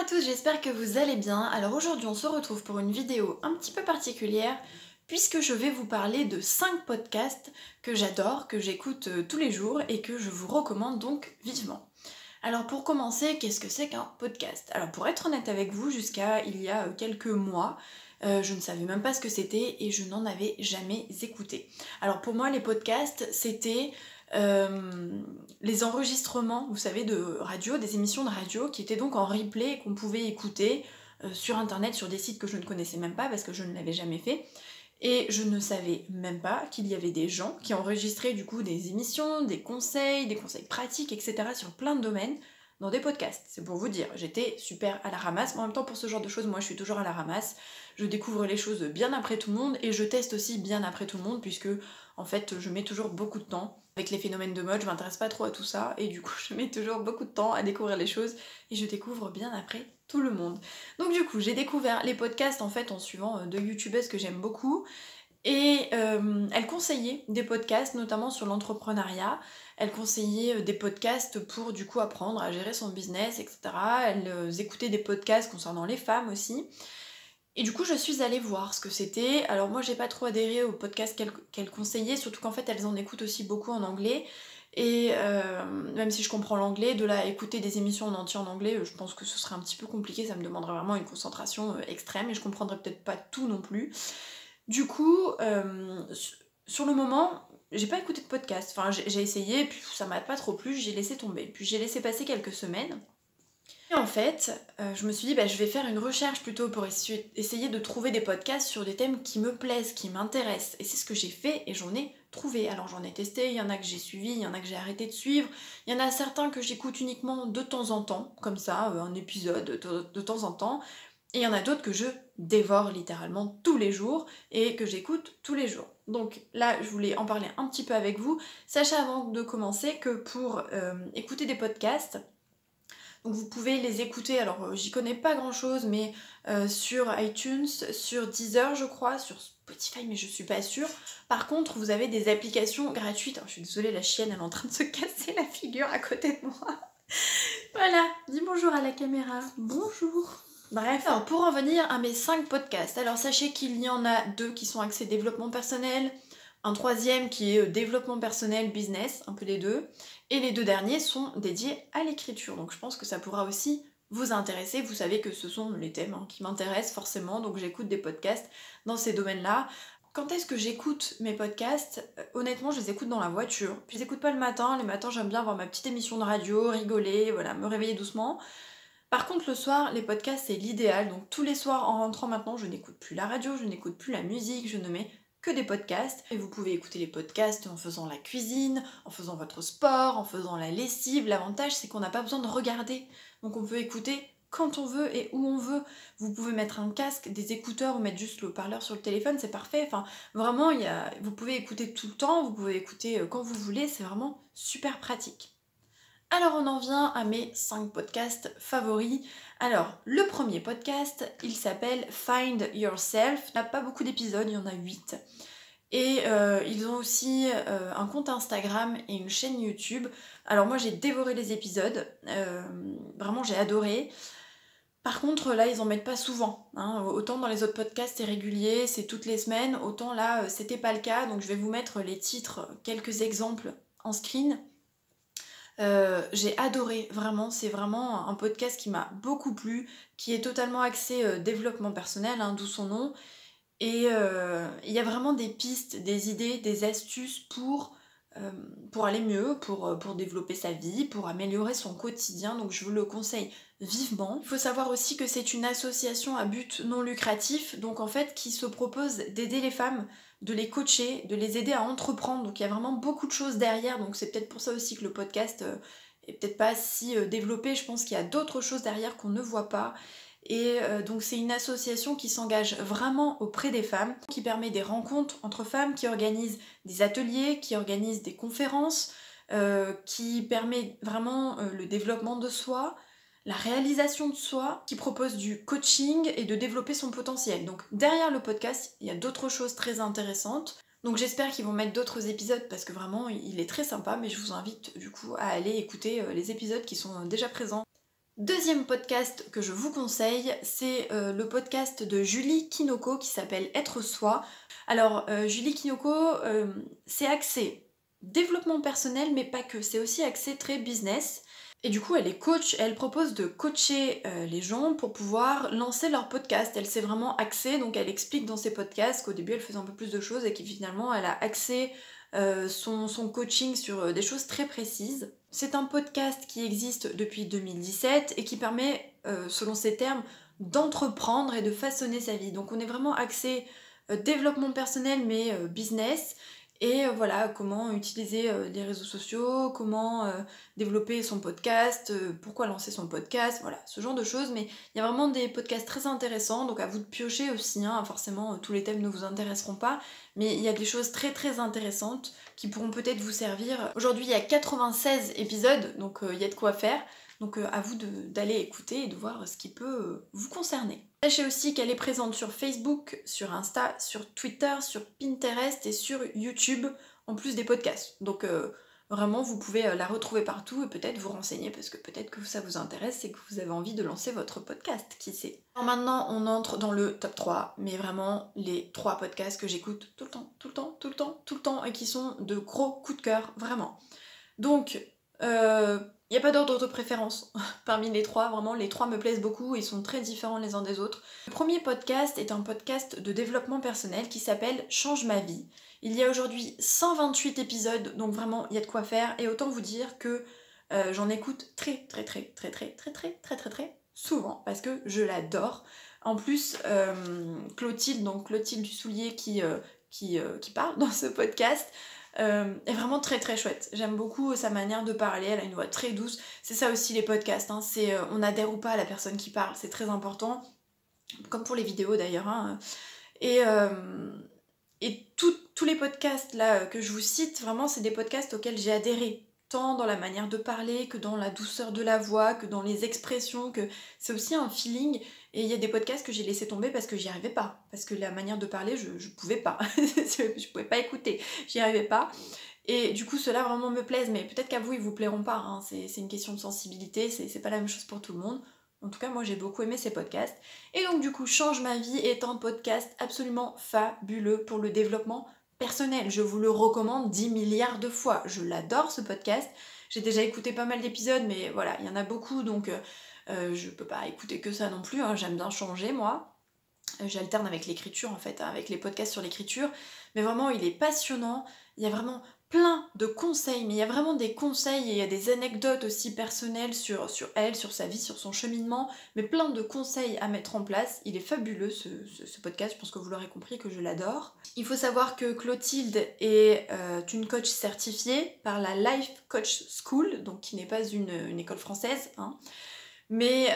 tous, j'espère que vous allez bien. Alors aujourd'hui on se retrouve pour une vidéo un petit peu particulière puisque je vais vous parler de 5 podcasts que j'adore, que j'écoute tous les jours et que je vous recommande donc vivement. Alors pour commencer, qu'est-ce que c'est qu'un podcast? Alors pour être honnête avec vous, jusqu'à il y a quelques mois, je ne savais même pas ce que c'était et je n'en avais jamais écouté. Alors pour moi les podcasts c'était les enregistrements, vous savez, de radio, des émissions de radio qui étaient donc en replay et qu'on pouvait écouter sur internet, sur des sites que je ne connaissais même pas parce que je ne l'avais jamais fait. Et je ne savais même pas qu'il y avait des gens qui enregistraient du coup des émissions, des conseils pratiques, etc. sur plein de domaines dans des podcasts. C'est pour vous dire, j'étais super à la ramasse. En même temps, pour ce genre de choses, moi je suis toujours à la ramasse. Je découvre les choses bien après tout le monde et je teste aussi bien après tout le monde puisque en fait je mets toujours beaucoup de temps. Avec les phénomènes de mode, je m'intéresse pas trop à tout ça et du coup je mets toujours beaucoup de temps à découvrir les choses et je découvre bien après tout le monde. Donc du coup j'ai découvert les podcasts en fait en suivant deux youtubeuses que j'aime beaucoup et elles conseillaient des podcasts notamment sur l'entrepreneuriat, elles conseillaient des podcasts pour du coup apprendre à gérer son business, etc. Elles écoutaient des podcasts concernant les femmes aussi. Et du coup, je suis allée voir ce que c'était. Alors moi, j'ai pas trop adhéré aux podcasts qu'elles conseillaient, surtout qu'en fait, elles en écoutent aussi beaucoup en anglais. Et même si je comprends l'anglais, de là à écouter des émissions en entier en anglais, je pense que ce serait un petit peu compliqué, ça me demanderait vraiment une concentration extrême et je comprendrais peut-être pas tout non plus. Du coup, sur le moment, j'ai pas écouté de podcast. Enfin, j'ai essayé, puis ça m'a pas trop plu, j'ai laissé tomber. Puis j'ai laissé passer quelques semaines. Et en fait, je me suis dit, je vais faire une recherche plutôt pour essayer de trouver des podcasts sur des thèmes qui me plaisent, qui m'intéressent. Et c'est ce que j'ai fait et j'en ai trouvé. Alors j'en ai testé, il y en a que j'ai suivi, il y en a que j'ai arrêté de suivre. Il y en a certains que j'écoute uniquement de temps en temps, comme ça, un épisode de temps en temps. Et il y en a d'autres que je dévore littéralement tous les jours et que j'écoute tous les jours. Donc là, je voulais en parler un petit peu avec vous. Sachez avant de commencer que pour écouter des podcasts, donc vous pouvez les écouter, alors j'y connais pas grand chose, mais sur iTunes, sur Deezer je crois, sur Spotify mais je suis pas sûre. Par contre vous avez des applications gratuites. Alors, je suis désolée, la chienne elle est en train de se casser la figure à côté de moi. Voilà, dis bonjour à la caméra. Bonjour. Bref, alors pour en venir à mes 5 podcasts, alors sachez qu'il y en a 2 qui sont axés développement personnel, un troisième qui est développement personnel, business, un peu les deux, et les 2 derniers sont dédiés à l'écriture, donc je pense que ça pourra aussi vous intéresser. Vous savez que ce sont les thèmes qui m'intéressent forcément, donc j'écoute des podcasts dans ces domaines-là. Quand est-ce que j'écoute mes podcasts? Honnêtement, je les écoute dans la voiture. Puis je les écoute pas le matin. Les matins, j'aime bien avoir ma petite émission de radio, rigoler, voilà, me réveiller doucement. Par contre, le soir, les podcasts, c'est l'idéal. Donc tous les soirs, en rentrant maintenant, je n'écoute plus la radio, je n'écoute plus la musique, je ne mets que des podcasts. Et vous pouvez écouter les podcasts en faisant la cuisine, en faisant votre sport, en faisant la lessive. L'avantage, c'est qu'on n'a pas besoin de regarder. Donc on peut écouter quand on veut et où on veut. Vous pouvez mettre un casque, des écouteurs ou mettre juste le haut-parleur sur le téléphone, c'est parfait. Enfin, vraiment, vous pouvez écouter tout le temps, vous pouvez écouter quand vous voulez, c'est vraiment super pratique. Alors on en vient à mes 5 podcasts favoris. Alors le premier podcast, il s'appelle Find Yourself. Il n'y a pas beaucoup d'épisodes, il y en a 8. Et ils ont aussi un compte Instagram et une chaîne YouTube. Alors moi j'ai dévoré les épisodes, vraiment j'ai adoré. Par contre là ils en mettent pas souvent, hein. Autant dans les autres podcasts c'est régulier, c'est toutes les semaines, autant là c'était pas le cas. Donc je vais vous mettre les titres, quelques exemples en screen. J'ai adoré, vraiment, c'est vraiment un podcast qui m'a beaucoup plu, qui est totalement axé développement personnel, hein, d'où son nom, et il y a vraiment des pistes, des idées, des astuces pour aller mieux, pour développer sa vie, pour améliorer son quotidien, donc je vous le conseille vivement. Il faut savoir aussi que c'est une association à but non lucratif, donc en fait qui se propose d'aider les femmes, de les coacher, de les aider à entreprendre, donc il y a vraiment beaucoup de choses derrière, donc c'est peut-être pour ça aussi que le podcast est peut-être pas si développé. Je pense qu'il y a d'autres choses derrière qu'on ne voit pas. Et donc c'est une association qui s'engage vraiment auprès des femmes, qui permet des rencontres entre femmes, qui organise des ateliers, qui organise des conférences, qui permet vraiment le développement de soi, la réalisation de soi, qui propose du coaching et de développer son potentiel. Donc derrière le podcast, il y a d'autres choses très intéressantes. Donc j'espère qu'ils vont mettre d'autres épisodes parce que vraiment il est très sympa, mais je vous invite du coup à aller écouter les épisodes qui sont déjà présents. Deuxième podcast que je vous conseille, c'est le podcast de Julie Kinoko qui s'appelle Être Soi. Alors Julie Kinoko, c'est axé développement personnel mais pas que, c'est aussi axé très business. Et du coup elle est coach et elle propose de coacher les gens pour pouvoir lancer leur podcast. Elle s'est vraiment axée, donc elle explique dans ses podcasts qu'au début elle faisait un peu plus de choses et que finalement elle a axé son coaching sur des choses très précises. C'est un podcast qui existe depuis 2017 et qui permet, selon ses termes, d'entreprendre et de façonner sa vie. Donc on est vraiment axé développement personnel mais business. Et voilà, comment utiliser les réseaux sociaux, comment développer son podcast, pourquoi lancer son podcast, voilà, ce genre de choses. Mais il y a vraiment des podcasts très intéressants, donc à vous de piocher aussi, hein. Forcément tous les thèmes ne vous intéresseront pas, mais il y a des choses très très intéressantes qui pourront peut-être vous servir. Aujourd'hui il y a 96 épisodes, donc il y a de quoi faire. Donc à vous d'aller écouter et de voir ce qui peut vous concerner. Sachez aussi qu'elle est présente sur Facebook, sur Insta, sur Twitter, sur Pinterest et sur YouTube, en plus des podcasts. Donc vraiment, vous pouvez la retrouver partout et peut-être vous renseigner parce que peut-être que ça vous intéresse et que vous avez envie de lancer votre podcast, qui sait. Alors maintenant, on entre dans le top 3, mais vraiment les 3 podcasts que j'écoute tout le temps et qui sont de gros coups de cœur, vraiment. Donc, il n'y a pas d'ordre de préférence parmi les 3, vraiment les 3 me plaisent beaucoup, ils sont très différents les uns des autres. Le premier podcast est un podcast de développement personnel qui s'appelle Change ma vie. Il y a aujourd'hui 128 épisodes, donc vraiment il y a de quoi faire, et autant vous dire que j'en écoute très souvent, parce que je l'adore. En plus, Clotilde, donc Clotilde Dussoulier qui parle dans ce podcast, est vraiment très très chouette. J'aime beaucoup sa manière de parler, elle a une voix très douce. C'est ça aussi les podcasts, hein. C'est on adhère ou pas à la personne qui parle, c'est très important. Comme pour les vidéos d'ailleurs, hein. Et tous les podcasts là que je vous cite, vraiment c'est des podcasts auxquels j'ai adhéré. Tant dans la manière de parler, que dans la douceur de la voix, que dans les expressions, que c'est aussi un feeling. Et il y a des podcasts que j'ai laissé tomber parce que j'y arrivais pas. Parce que la manière de parler, je pouvais pas. Je pouvais pas écouter, j'y arrivais pas. Et du coup, ceux-là vraiment me plaisent, mais peut-être qu'à vous, ils vous plairont pas, hein. C'est une question de sensibilité, c'est pas la même chose pour tout le monde. En tout cas, moi, j'ai beaucoup aimé ces podcasts. Et donc, du coup, Change ma vie est un podcast absolument fabuleux pour le développement personnel. Je vous le recommande 10 milliards de fois. Je l'adore, ce podcast. J'ai déjà écouté pas mal d'épisodes, mais voilà, il y en a beaucoup, donc je peux pas écouter que ça non plus, hein. J'aime bien changer, moi. J'alterne avec l'écriture, en fait, avec les podcasts sur l'écriture. Mais vraiment, il est passionnant. Il y a vraiment plein de conseils, mais il y a vraiment des conseils et il y a des anecdotes aussi personnelles sur elle, sur sa vie, sur son cheminement, mais plein de conseils à mettre en place. Il est fabuleux ce podcast, je pense que vous l'aurez compris que je l'adore. Il faut savoir que Clotilde est une coach certifiée par la Life Coach School, donc qui n'est pas une école française, hein. Mais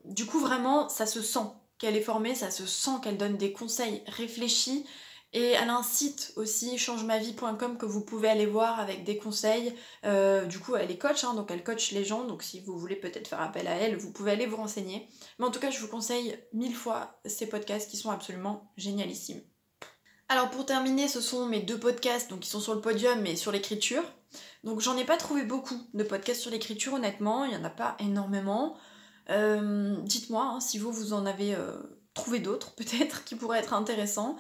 du coup vraiment ça se sent qu'elle est formée, ça se sent qu'elle donne des conseils réfléchis. Et elle a un site aussi, changemavie.com, que vous pouvez aller voir avec des conseils. Du coup, elle est coach, hein, donc elle coach les gens. Donc si vous voulez peut-être faire appel à elle, vous pouvez aller vous renseigner. Mais en tout cas, je vous conseille 1000 fois ces podcasts qui sont absolument génialissimes. Alors pour terminer, ce sont mes 2 podcasts, donc qui sont sur le podium, mais sur l'écriture. Donc j'en ai pas trouvé beaucoup de podcasts sur l'écriture, honnêtement. Il y en a pas énormément. Dites-moi hein, si vous en avez trouvé d'autres, peut-être, qui pourraient être intéressants.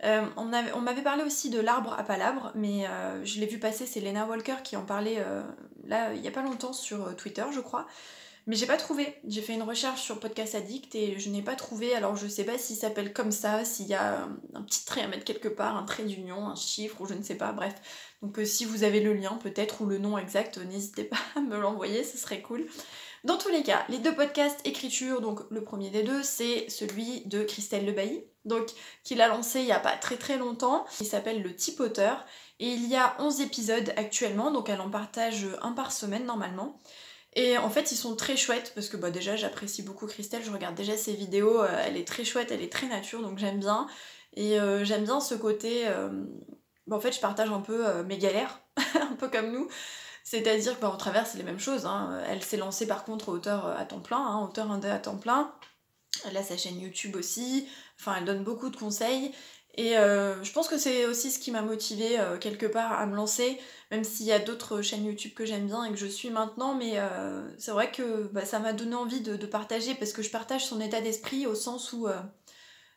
On m'avait parlé aussi de l'arbre à palabres, mais je l'ai vu passer, c'est Lena Walker qui en parlait là il y a pas longtemps sur Twitter, je crois. Mais j'ai pas trouvé. J'ai fait une recherche sur Podcast Addict et je n'ai pas trouvé. Alors je sais pas s'il s'appelle comme ça, s'il y a un petit trait à mettre quelque part, un trait d'union, un chiffre ou je ne sais pas, bref. Donc si vous avez le lien peut-être ou le nom exact, n'hésitez pas à me l'envoyer, ce serait cool. Dans tous les cas, les 2 podcasts écriture, donc le premier des 2, c'est celui de Christelle Lebailly, donc qu'il a lancé il y a pas très très longtemps. Il s'appelle Le Tipoteur et il y a 11 épisodes actuellement, donc elle en partage un par semaine normalement. Et en fait ils sont très chouettes parce que bah, déjà j'apprécie beaucoup Christelle, je regarde déjà ses vidéos, elle est très chouette, elle est très nature donc j'aime bien. Et j'aime bien ce côté, bah, en fait je partage un peu mes galères, un peu comme nous. C'est-à-dire que bah, on traverse les mêmes choses, hein. Elle s'est lancée par contre auteur à temps plein, hein, auteur indé à temps plein. Elle a sa chaîne YouTube aussi, enfin elle donne beaucoup de conseils. Et je pense que c'est aussi ce qui m'a motivée quelque part à me lancer, même s'il y a d'autres chaînes YouTube que j'aime bien et que je suis maintenant, mais c'est vrai que ça m'a donné envie de partager, parce que je partage son état d'esprit au sens où,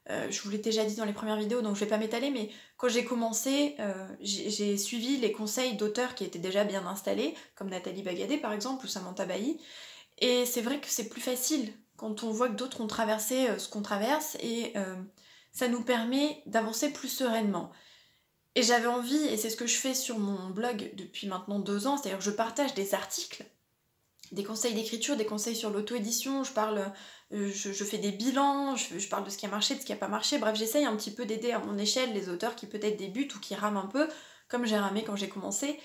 je vous l'ai déjà dit dans les premières vidéos, donc je vais pas m'étaler, mais quand j'ai commencé, j'ai suivi les conseils d'auteurs qui étaient déjà bien installés, comme Nathalie Bagadé par exemple, ou Samantha Bailly, et c'est vrai que c'est plus facile quand on voit que d'autres ont traversé ce qu'on traverse, et ça nous permet d'avancer plus sereinement. Et j'avais envie, et c'est ce que je fais sur mon blog depuis maintenant 2 ans, c'est-à-dire que je partage des articles, des conseils d'écriture, des conseils sur l'auto-édition, je fais des bilans, je parle de ce qui a marché, de ce qui a pas marché, bref, j'essaye un petit peu d'aider à mon échelle les auteurs qui peut-être débutent ou qui rament un peu, comme j'ai ramé quand j'ai commencé.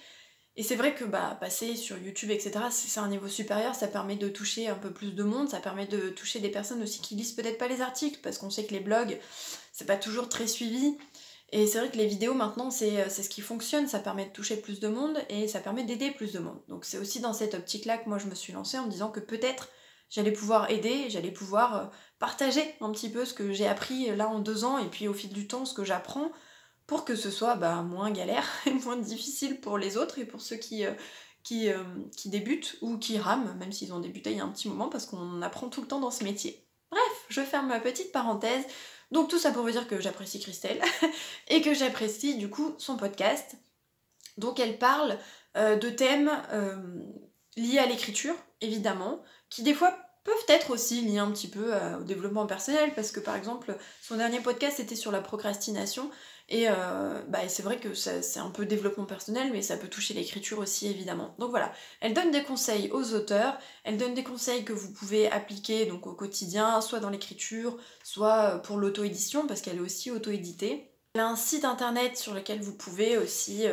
Et c'est vrai que passer sur YouTube, etc., c'est un niveau supérieur, ça permet de toucher un peu plus de monde, ça permet de toucher des personnes aussi qui lisent peut-être pas les articles, parce qu'on sait que les blogs, c'est pas toujours très suivi. Et c'est vrai que les vidéos maintenant, c'est ce qui fonctionne, ça permet de toucher plus de monde et ça permet d'aider plus de monde. Donc c'est aussi dans cette optique-là que moi je me suis lancée, en me disant que peut-être j'allais pouvoir aider, j'allais pouvoir partager un petit peu ce que j'ai appris là en 2 ans, et puis au fil du temps ce que j'apprends, pour que ce soit moins galère et moins difficile pour les autres et pour ceux qui débutent ou qui rament, même s'ils ont débuté il y a un petit moment, parce qu'on apprend tout le temps dans ce métier. Bref, je ferme ma petite parenthèse. Donc tout ça pour vous dire que j'apprécie Christelle et que j'apprécie du coup son podcast. Donc elle parle de thèmes liés à l'écriture, évidemment, qui des fois peuvent être aussi liés un petit peu au développement personnel, parce que par exemple, son dernier podcast était sur la procrastination, et c'est vrai que c'est un peu développement personnel, mais ça peut toucher l'écriture aussi, évidemment. Donc voilà, elle donne des conseils aux auteurs, elle donne des conseils que vous pouvez appliquer donc au quotidien, soit dans l'écriture, soit pour l'auto-édition, parce qu'elle est aussi auto-éditée. Elle a un site internet sur lequel vous pouvez aussi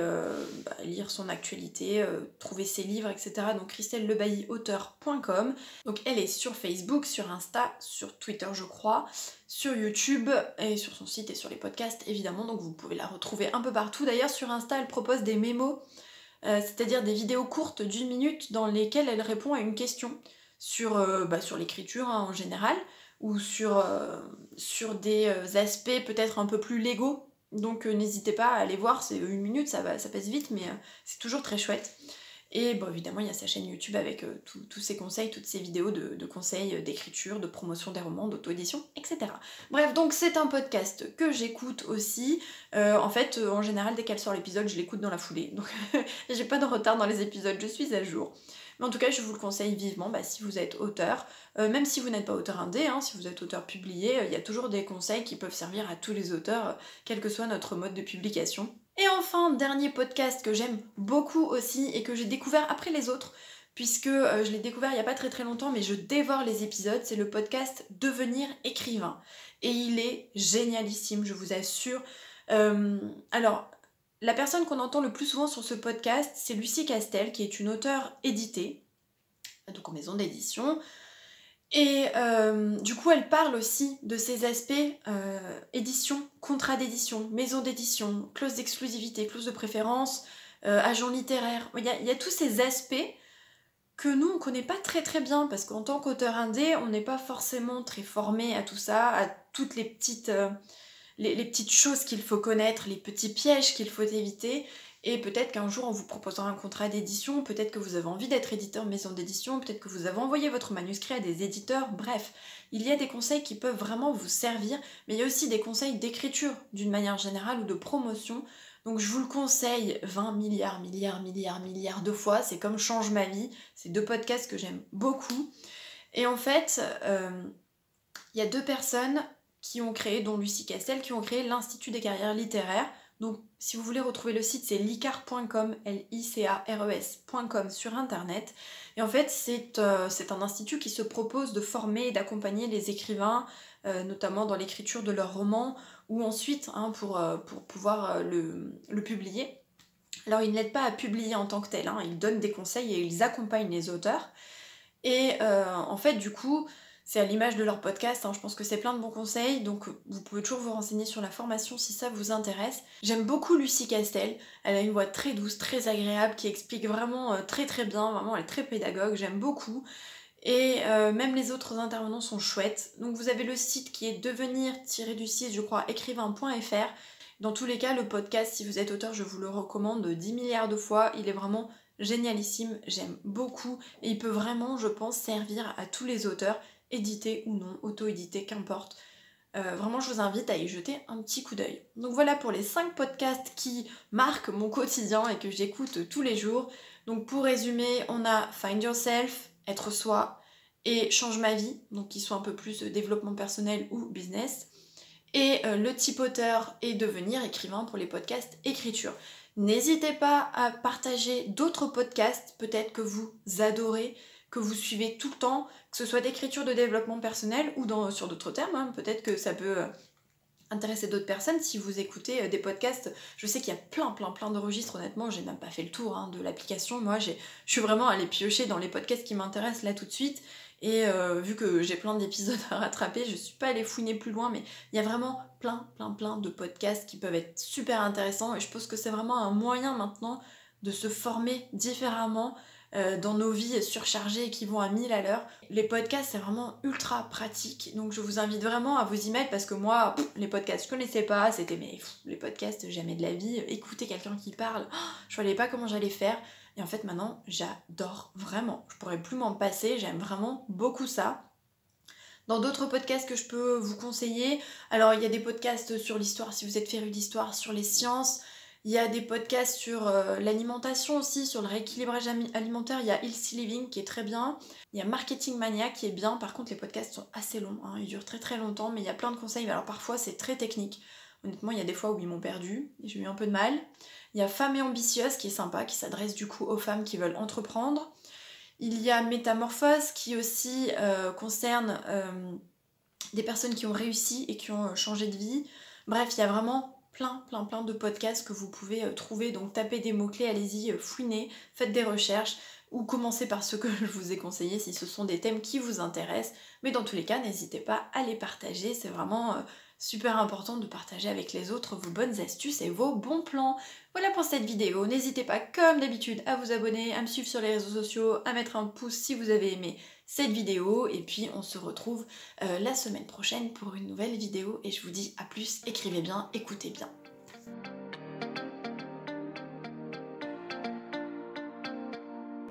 lire son actualité, trouver ses livres, etc. Donc christellelebaillyauteur.com. Donc elle est sur Facebook, sur Insta, sur Twitter je crois, sur YouTube et sur son site et sur les podcasts évidemment. Donc vous pouvez la retrouver un peu partout. D'ailleurs sur Insta elle propose des mémos, c'est-à-dire des vidéos courtes d'1 minute dans lesquelles elle répond à une question sur l'écriture en général, ou sur des aspects peut-être un peu plus légaux. Donc n'hésitez pas à aller voir, c'est 1 minute, ça passe vite, mais c'est toujours très chouette. Et évidemment, il y a sa chaîne YouTube avec tous ses conseils, toutes ses vidéos de conseils d'écriture, de promotion des romans, d'auto-édition, etc. Bref, donc c'est un podcast que j'écoute aussi. En général, dès qu'elle sort l'épisode, je l'écoute dans la foulée. Donc j'ai pas de retard dans les épisodes, je suis à jour. Mais en tout cas, je vous le conseille vivement si vous êtes auteur. Même si vous n'êtes pas auteur indé, si vous êtes auteur publié, il y a toujours des conseils qui peuvent servir à tous les auteurs, quel que soit notre mode de publication. Et enfin, dernier podcast que j'aime beaucoup aussi et que j'ai découvert après les autres, puisque je l'ai découvert il n'y a pas très très longtemps, mais je dévore les épisodes, c'est le podcast Devenir écrivain. Et il est génialissime, je vous assure. Alors, la personne qu'on entend le plus souvent sur ce podcast, c'est Lucie Castel, qui est une auteure éditée, donc en maison d'édition. Et du coup, elle parle aussi de ces aspects édition, contrat d'édition, maison d'édition, clause d'exclusivité, clause de préférence, agent littéraire. Il y a tous ces aspects que nous, on connaît pas très très bien, parce qu'en tant qu'auteur indé, on n'est pas forcément très formé à tout ça, à toutes les petites choses qu'il faut connaître, les petits pièges qu'il faut éviter. Et peut-être qu'un jour on vous proposera un contrat d'édition, peut-être que vous avez envie d'être éditeur maison d'édition, peut-être que vous avez envoyé votre manuscrit à des éditeurs, bref. Il y a des conseils qui peuvent vraiment vous servir, mais il y a aussi des conseils d'écriture d'une manière générale ou de promotion. Donc je vous le conseille 20 milliards de fois, c'est comme Change ma vie, c'est 2 podcasts que j'aime beaucoup. Et en fait, il y a 2 personnes qui ont créé, dont Lucie Castel, qui ont créé l'Institut des carrières littéraires. Donc, si vous voulez retrouver le site, c'est licares.com, licares.com sur internet. Et en fait, c'est un institut qui se propose de former et d'accompagner les écrivains, notamment dans l'écriture de leurs romans, ou ensuite pour pouvoir le publier. Alors, ils n'aident pas à publier en tant que tel, ils donnent des conseils et ils accompagnent les auteurs. Et en fait, du coup, c'est à l'image de leur podcast, je pense que c'est plein de bons conseils, donc vous pouvez toujours vous renseigner sur la formation si ça vous intéresse. J'aime beaucoup Lucie Castel, elle a une voix très douce, très agréable, qui explique vraiment très très bien, vraiment elle est très pédagogue, j'aime beaucoup. Et même les autres intervenants sont chouettes. Donc vous avez le site qui est devenir-du-6, je crois, écrivain.fr. Dans tous les cas, le podcast, si vous êtes auteur, je vous le recommande 10 milliards de fois. Il est vraiment génialissime, j'aime beaucoup et il peut vraiment, je pense, servir à tous les auteurs, édités ou non, auto-édités, qu'importe. Vraiment, je vous invite à y jeter un petit coup d'œil. Donc voilà pour les 5 podcasts qui marquent mon quotidien et que j'écoute tous les jours. Donc pour résumer, on a Find Yourself, Être soi, et Change ma vie, donc qui sont un peu plus développement personnel ou business. Et Le type auteur et devenir écrivain pour les podcasts écriture. N'hésitez pas à partager d'autres podcasts, peut-être que vous adorez, que vous suivez tout le temps, que ce soit d'écriture, de développement personnel ou sur d'autres termes, hein. Peut-être que ça peut intéresser d'autres personnes si vous écoutez des podcasts. Je sais qu'il y a plein de registres, honnêtement, j'ai même pas fait le tour de l'application. Moi, je suis vraiment allée piocher dans les podcasts qui m'intéressent là tout de suite. Et vu que j'ai plein d'épisodes à rattraper, je suis pas allée fouiner plus loin, mais il y a vraiment plein de podcasts qui peuvent être super intéressants et je pense que c'est vraiment un moyen maintenant de se former différemment dans nos vies surchargées et qui vont à 1000 à l'heure. Les podcasts, c'est vraiment ultra pratique, donc je vous invite vraiment à vous y mettre parce que moi, les podcasts, je connaissais pas, c'était les podcasts, jamais de la vie, écouter quelqu'un qui parle, je voyais pas comment j'allais faire. Et en fait maintenant, j'adore vraiment. Je pourrais plus m'en passer, j'aime vraiment beaucoup ça. Dans d'autres podcasts que je peux vous conseiller, alors il y a des podcasts sur l'histoire si vous êtes féru d'histoire, sur les sciences, il y a des podcasts sur l'alimentation aussi, sur le rééquilibrage alimentaire, il y a Healthy Living qui est très bien, il y a Marketing Mania qui est bien, par contre les podcasts sont assez longs, hein, ils durent très longtemps, mais il y a plein de conseils, mais alors parfois c'est très technique. Honnêtement, il y a des fois où ils m'ont perdu et j'ai eu un peu de mal. Il y a Femme et ambitieuse qui est sympa, qui s'adresse du coup aux femmes qui veulent entreprendre. Il y a Métamorphose qui aussi concerne des personnes qui ont réussi et qui ont changé de vie. Bref, il y a vraiment plein de podcasts que vous pouvez trouver. Donc tapez des mots-clés, allez-y, fouinez, faites des recherches ou commencez par ce que je vous ai conseillé si ce sont des thèmes qui vous intéressent. Mais dans tous les cas, n'hésitez pas à les partager. C'est vraiment super important de partager avec les autres vos bonnes astuces et vos bons plans. Voilà pour cette vidéo. N'hésitez pas, comme d'habitude, à vous abonner, à me suivre sur les réseaux sociaux, à mettre un pouce si vous avez aimé cette vidéo. Et puis, on se retrouve la semaine prochaine pour une nouvelle vidéo. Et je vous dis à plus, écrivez bien, écoutez bien.